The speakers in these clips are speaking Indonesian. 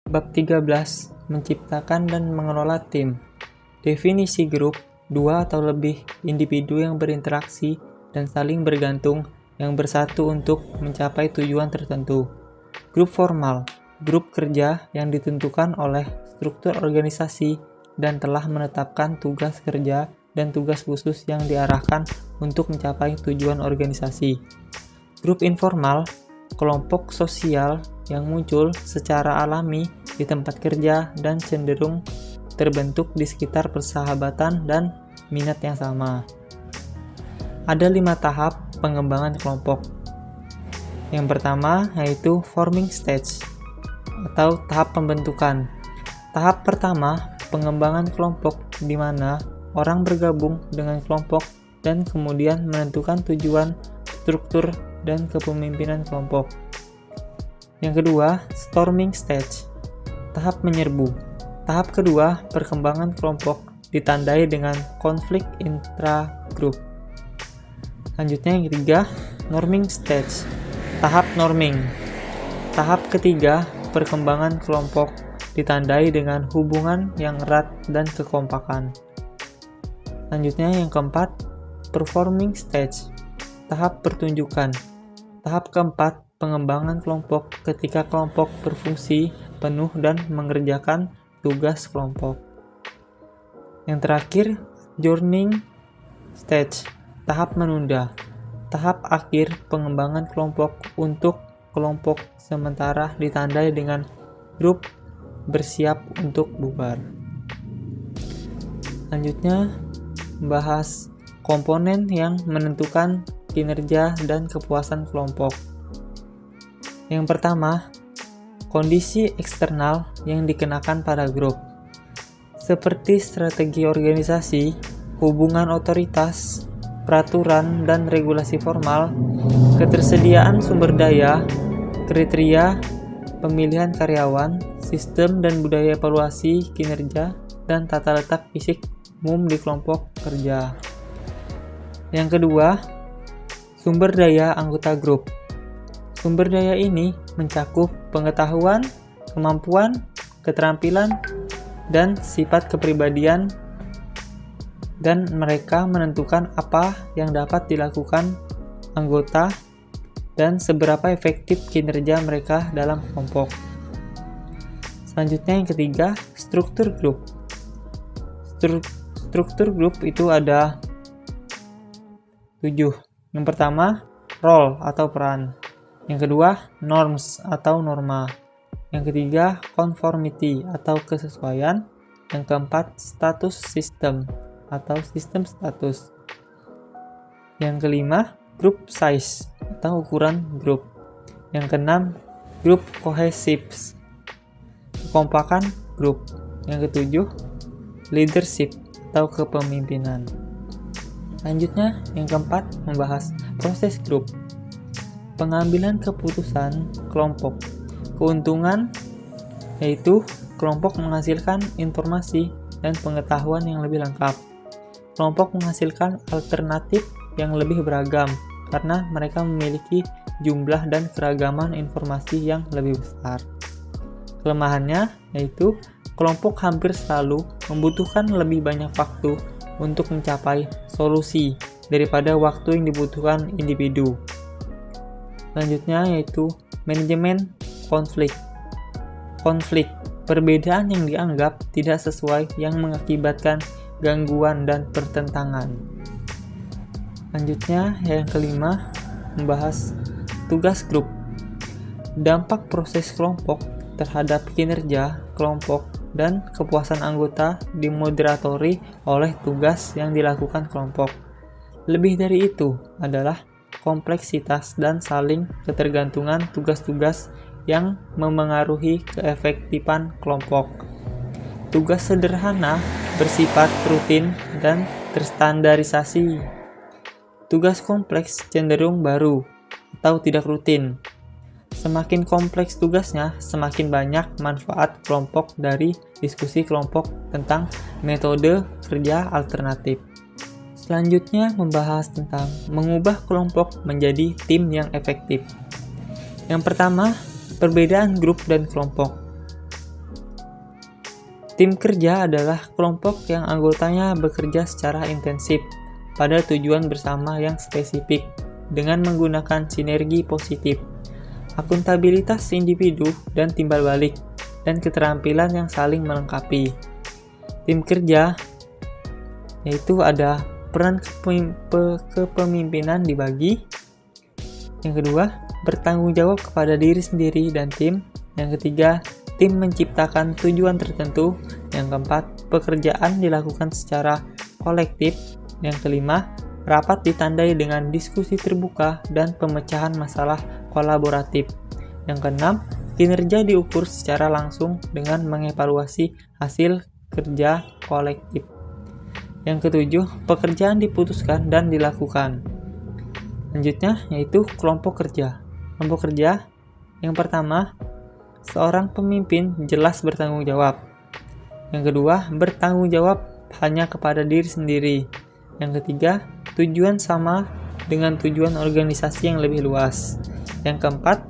Bab 13. Menciptakan dan mengelola tim. Definisi grup, dua atau lebih individu yang berinteraksi dan saling bergantung yang bersatu untuk mencapai tujuan tertentu. Grup formal, grup kerja yang ditentukan oleh struktur organisasi dan telah menetapkan tugas kerja dan tugas khusus yang diarahkan untuk mencapai tujuan organisasi. Grup informal, kelompok sosial yang muncul secara alami di tempat kerja dan cenderung terbentuk di sekitar persahabatan dan minat yang sama. Ada 5 tahap pengembangan kelompok. Yang pertama yaitu forming stage atau tahap pembentukan. Tahap pertama, pengembangan kelompok di mana orang bergabung dengan kelompok dan kemudian menentukan tujuan, struktur, dan kepemimpinan kelompok. Yang kedua, storming stage, tahap menyerbu. Tahap kedua, perkembangan kelompok ditandai dengan konflik intra-grup. Selanjutnya yang ketiga, norming stage, tahap norming. Tahap ketiga, perkembangan kelompok ditandai dengan hubungan yang erat dan kekompakan. Selanjutnya yang keempat, performing stage, tahap pertunjukan. Tahap keempat, pengembangan kelompok ketika kelompok berfungsi penuh dan mengerjakan tugas kelompok. Yang terakhir, journeying stage, tahap menunda. Tahap akhir pengembangan kelompok untuk kelompok sementara ditandai dengan grup bersiap untuk bubar. Selanjutnya, membahas komponen yang menentukan kinerja dan kepuasan kelompok. Yang pertama, kondisi eksternal yang dikenakan pada grup, seperti strategi organisasi, hubungan otoritas, peraturan dan regulasi formal, ketersediaan sumber daya, kriteria, pemilihan karyawan, sistem dan budaya evaluasi kinerja, dan tata letak fisik umum di kelompok kerja. Yang kedua, sumber daya anggota grup. Sumber daya ini mencakup pengetahuan, kemampuan, keterampilan, dan sifat kepribadian, dan mereka menentukan apa yang dapat dilakukan anggota dan seberapa efektif kinerja mereka dalam kelompok. Selanjutnya yang ketiga, struktur grup. Struktur grup itu ada 7. Yang pertama, role atau peran. Yang kedua, norms atau norma. Yang ketiga, conformity atau kesesuaian. Yang keempat, status system atau sistem status. Yang kelima, group size atau ukuran grup. Yang keenam, group cohesives, kekompakan grup. Yang ketujuh, leadership atau kepemimpinan. Selanjutnya, yang keempat, membahas proses grup. Pengambilan keputusan kelompok. Keuntungan yaitu kelompok menghasilkan informasi dan pengetahuan yang lebih lengkap. Kelompok menghasilkan alternatif yang lebih beragam karena mereka memiliki jumlah dan keragaman informasi yang lebih besar. Kelemahannya yaitu kelompok hampir selalu membutuhkan lebih banyak waktu untuk mencapai solusi daripada waktu yang dibutuhkan individu. Selanjutnya yaitu manajemen konflik. Konflik, perbedaan yang dianggap tidak sesuai yang mengakibatkan gangguan dan pertentangan. Selanjutnya yang kelima, membahas tugas grup. Dampak proses kelompok terhadap kinerja kelompok dan kepuasan anggota dimoderatori oleh tugas yang dilakukan kelompok. Lebih dari itu adalah kompleksitas dan saling ketergantungan tugas-tugas yang memengaruhi keefektifan kelompok. Tugas sederhana bersifat rutin dan terstandarisasi. Tugas kompleks cenderung baru atau tidak rutin. Semakin kompleks tugasnya, semakin banyak manfaat kelompok dari diskusi kelompok tentang metode kerja alternatif. Selanjutnya membahas tentang mengubah kelompok menjadi tim yang efektif. Yang pertama, perbedaan grup dan kelompok. Tim kerja adalah kelompok yang anggotanya bekerja secara intensif pada tujuan bersama yang spesifik dengan menggunakan sinergi positif, akuntabilitas individu dan timbal balik, dan keterampilan yang saling melengkapi. Tim kerja yaitu ada peran kepemimpinan dibagi. Yang kedua, bertanggung jawab kepada diri sendiri dan tim. Yang ketiga, tim menciptakan tujuan tertentu. Yang keempat, pekerjaan dilakukan secara kolektif. Yang kelima, rapat ditandai dengan diskusi terbuka dan pemecahan masalah kolaboratif. Yang keenam, kinerja diukur secara langsung dengan mengevaluasi hasil kerja kolektif. Yang ketujuh, pekerjaan diputuskan dan dilakukan. Selanjutnya yaitu kelompok kerja. Kelompok kerja yang pertama, seorang pemimpin jelas bertanggung jawab. Yang kedua, bertanggung jawab hanya kepada diri sendiri. Yang ketiga, tujuan sama dengan tujuan organisasi yang lebih luas. Yang keempat,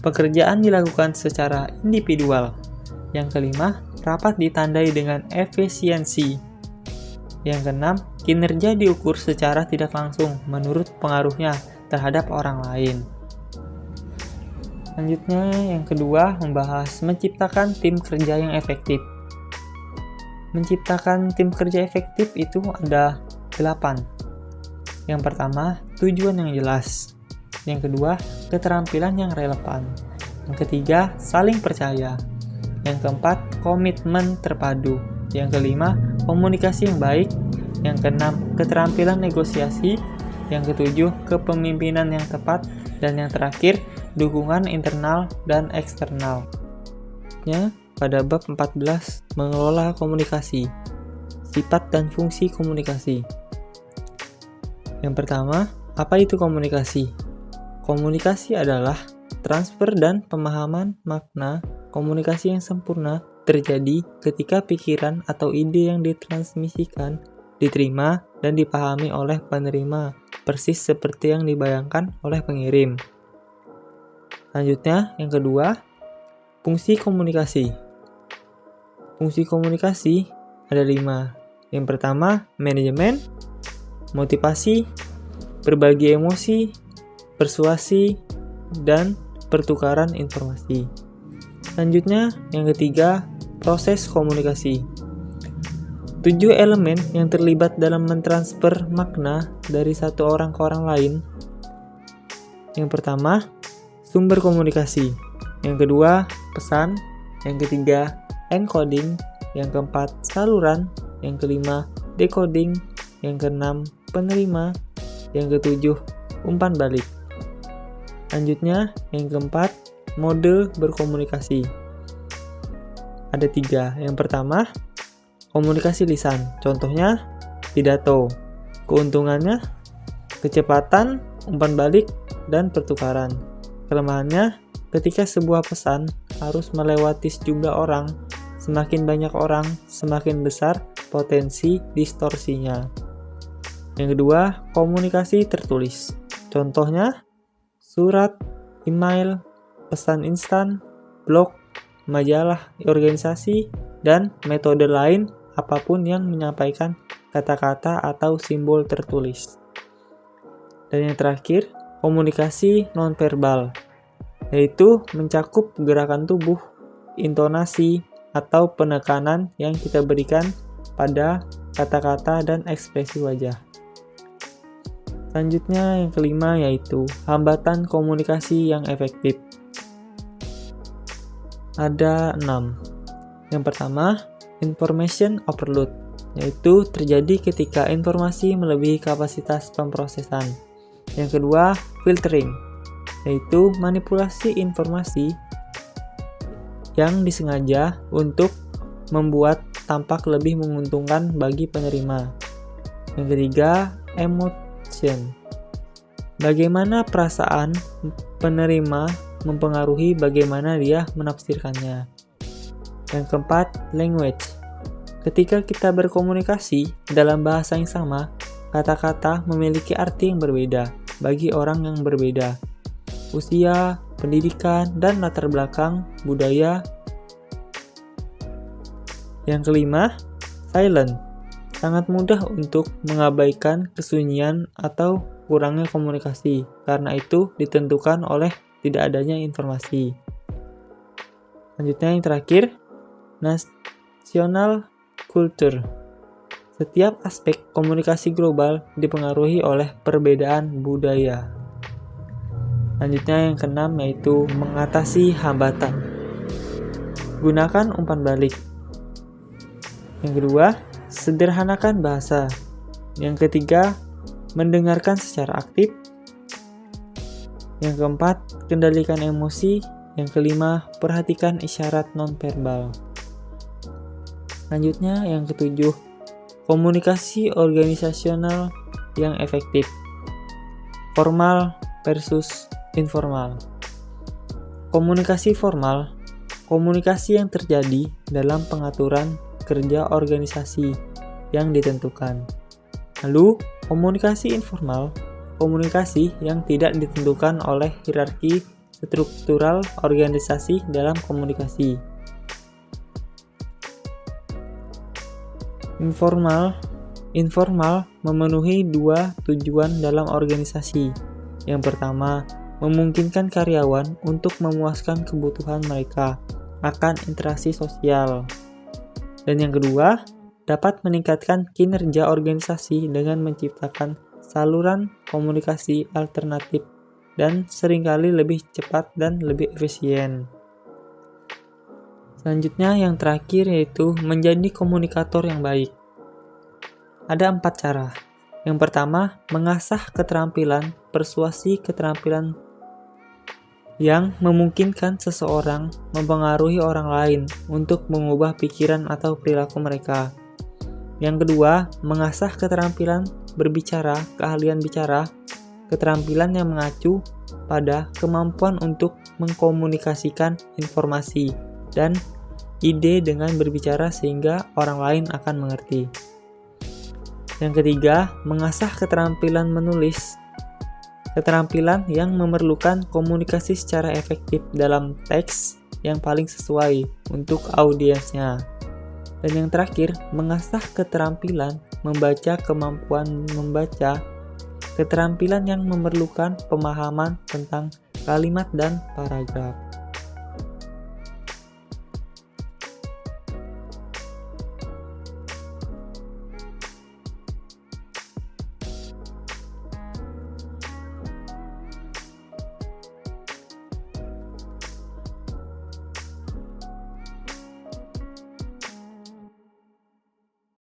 pekerjaan dilakukan secara individual. Yang kelima, rapat ditandai dengan efisiensi. Yang keenam, kinerja diukur secara tidak langsung menurut pengaruhnya terhadap orang lain. Selanjutnya, yang kedua, membahas menciptakan tim kerja yang efektif. Menciptakan tim kerja efektif itu ada 8. Yang pertama, tujuan yang jelas. Yang kedua, keterampilan yang relevan. Yang ketiga, saling percaya. Yang keempat, komitmen terpadu. Yang kelima, komunikasi yang baik. Yang keenam, keterampilan negosiasi. Yang ketujuh, kepemimpinan yang tepat. Dan yang terakhir, dukungan internal dan eksternal. Pada bab 14, mengelola komunikasi. Sifat dan fungsi komunikasi. Yang pertama, apa itu komunikasi? Komunikasi adalah transfer dan pemahaman makna. Komunikasi yang sempurna terjadi ketika pikiran atau ide yang ditransmisikan, diterima, dan dipahami oleh penerima, persis seperti yang dibayangkan oleh pengirim. Selanjutnya, yang kedua, fungsi komunikasi. Fungsi komunikasi ada 5. Yang pertama, manajemen, motivasi, berbagi emosi, persuasi, dan pertukaran informasi. Selanjutnya, yang ketiga, proses komunikasi. 7 elemen yang terlibat dalam mentransfer makna dari satu orang ke orang lain. Yang pertama, sumber komunikasi. Yang kedua, pesan. Yang ketiga, encoding. Yang keempat, saluran. Yang kelima, decoding. Yang keenam, penerima. Yang ketujuh, umpan balik. Selanjutnya, yang keempat, mode berkomunikasi. Ada 3. Yang pertama, komunikasi lisan. Contohnya, pidato. Keuntungannya, kecepatan, umpan balik, dan pertukaran. Kelemahannya, ketika sebuah pesan harus melewati sejumlah orang, semakin banyak orang, semakin besar potensi distorsinya. Yang kedua, komunikasi tertulis. Contohnya, surat, email, pesan instan, blog, majalah organisasi, dan metode lain apapun yang menyampaikan kata-kata atau simbol tertulis. Dan yang terakhir, komunikasi nonverbal, yaitu mencakup gerakan tubuh, intonasi, atau penekanan yang kita berikan pada kata-kata dan ekspresi wajah. Selanjutnya yang kelima yaitu hambatan komunikasi yang efektif. Ada 6. Yang pertama, information overload, yaitu terjadi ketika informasi melebihi kapasitas pemrosesan. Yang kedua, filtering, yaitu manipulasi informasi yang disengaja untuk membuat tampak lebih menguntungkan bagi penerima. Yang ketiga, emotion, bagaimana perasaan penerima mempengaruhi bagaimana dia menafsirkannya. Yang keempat, language, ketika kita berkomunikasi dalam bahasa yang sama, kata-kata memiliki arti yang berbeda bagi orang yang berbeda. Usia, pendidikan, dan latar belakang budaya Yang kelima, silent. Sangat mudah untuk mengabaikan kesunyian atau kurangnya komunikasi, karena itu ditentukan oleh tidak adanya informasi. Selanjutnya yang terakhir, national culture. Setiap aspek komunikasi global dipengaruhi oleh perbedaan budaya. Selanjutnya yang keenam yaitu mengatasi hambatan. Gunakan umpan balik. Yang kedua, sederhanakan bahasa. Yang ketiga, mendengarkan secara aktif. Yang keempat, kendalikan emosi. Yang kelima, perhatikan isyarat nonverbal. Selanjutnya yang ketujuh, komunikasi organisasional yang efektif. Formal versus informal. Komunikasi formal, komunikasi yang terjadi dalam pengaturan kerja organisasi yang ditentukan. Lalu, komunikasi informal, komunikasi yang tidak ditentukan oleh hierarki struktural organisasi dalam komunikasi. Informal memenuhi dua tujuan dalam organisasi. Yang pertama, memungkinkan karyawan untuk memuaskan kebutuhan mereka akan interaksi sosial. Dan yang kedua, dapat meningkatkan kinerja organisasi dengan menciptakan saluran komunikasi alternatif dan seringkali lebih cepat dan lebih efisien. Selanjutnya yang terakhir yaitu menjadi komunikator yang baik. Ada 4 cara. Yang pertama, mengasah keterampilan persuasi, keterampilan yang memungkinkan seseorang mempengaruhi orang lain untuk mengubah pikiran atau perilaku mereka. Yang kedua, mengasah keterampilan berbicara, keahlian bicara, keterampilan yang mengacu pada kemampuan untuk mengkomunikasikan informasi dan ide dengan berbicara sehingga orang lain akan mengerti. Yang ketiga, mengasah keterampilan menulis, keterampilan yang memerlukan komunikasi secara efektif dalam teks yang paling sesuai untuk audiensnya. Dan yang terakhir, mengasah keterampilan membaca, kemampuan membaca, keterampilan yang memerlukan pemahaman tentang kalimat dan paragraf.